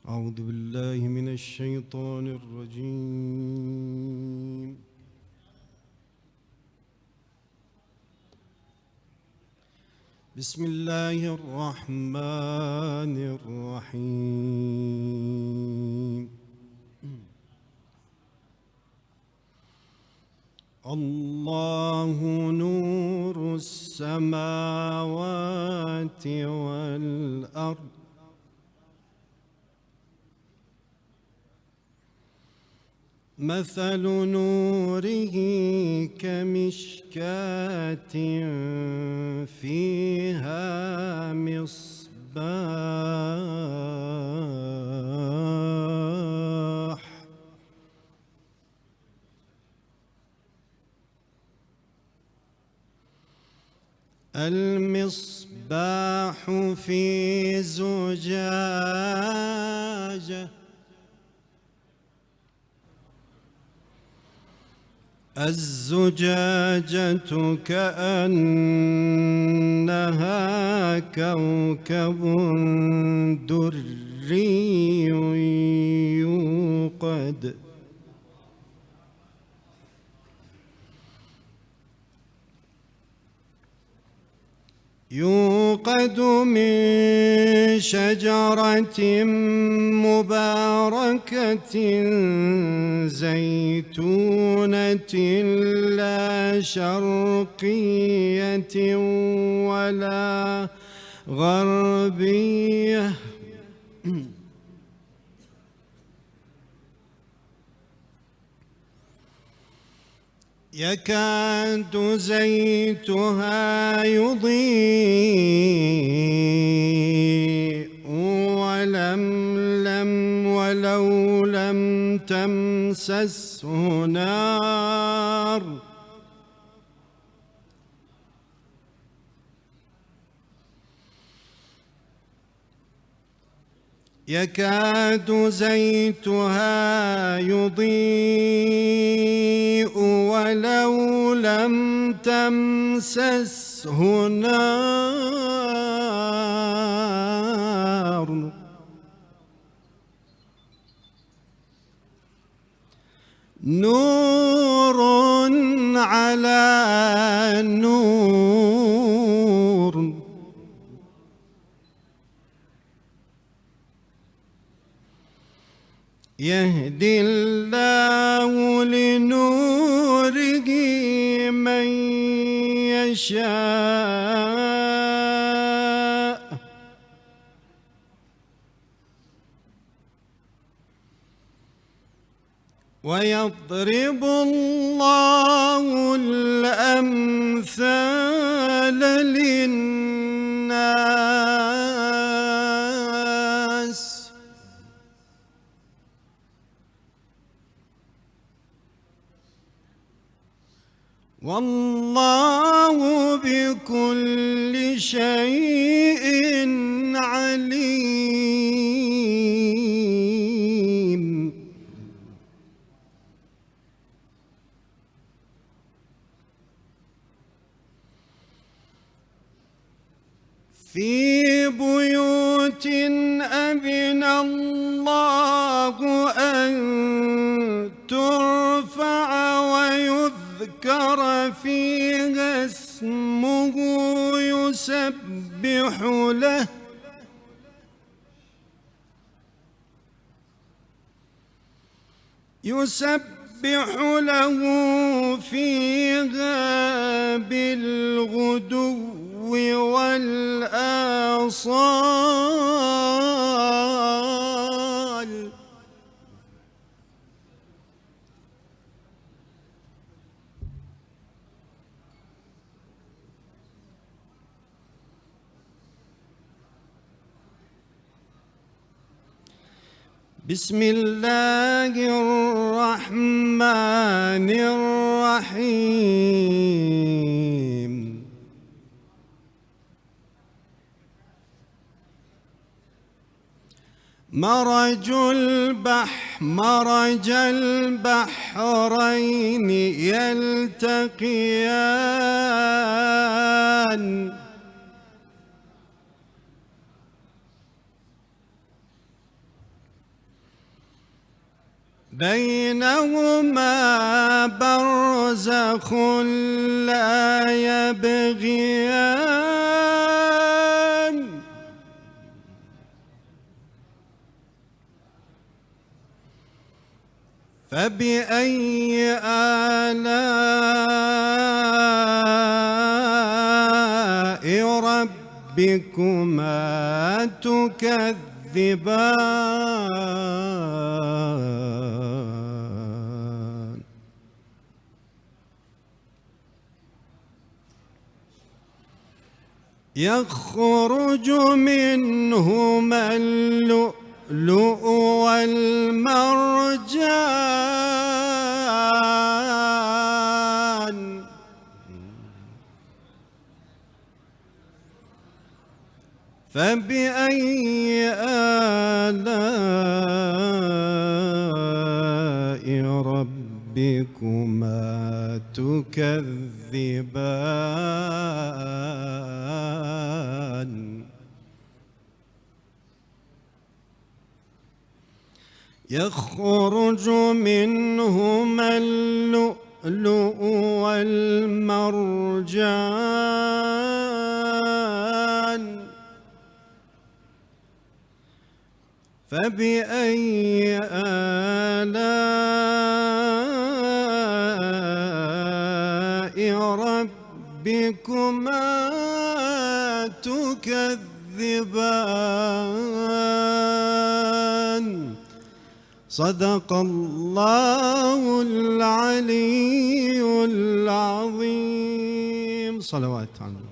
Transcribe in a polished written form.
أعوذ بالله من الشيطان الرجيم. بسم الله الرحمن الرحيم. الله نور السماوات والأرض مثل نوره كمشكاة فيها مصباح المصباح في زجاجة الزجاجة كأنها كوكب دري يوقد من شجرة مباركة زيتونة لا شرقية ولا غربية يكاد زيتها يضيء ولو لم تمسسه نار يكاد زيتها يضيء ولو لم تمسسه نار نور على نور يهدي الله لنوره من يشاء ويضرب الله الأمثال للناس والله بكل شيء عليم. في بيوت أذن الله أن ترفع ويذكر فيها اسمه يسبح له فيها بالغدو والآصال بسم الله الرحمن الرحيم. مرج البحرين يلتقيان بينهما برزخ لا يبغيان فبأي آلاء ربكما تكذبان يخرج منهما اللؤلؤ والمرجان فبأي آلاء ربكما تكذبان يخرج منهما اللؤلؤ والمرجان فبأي آلاء ربكما تكذبان صدق الله العلي العظيم. صلوات على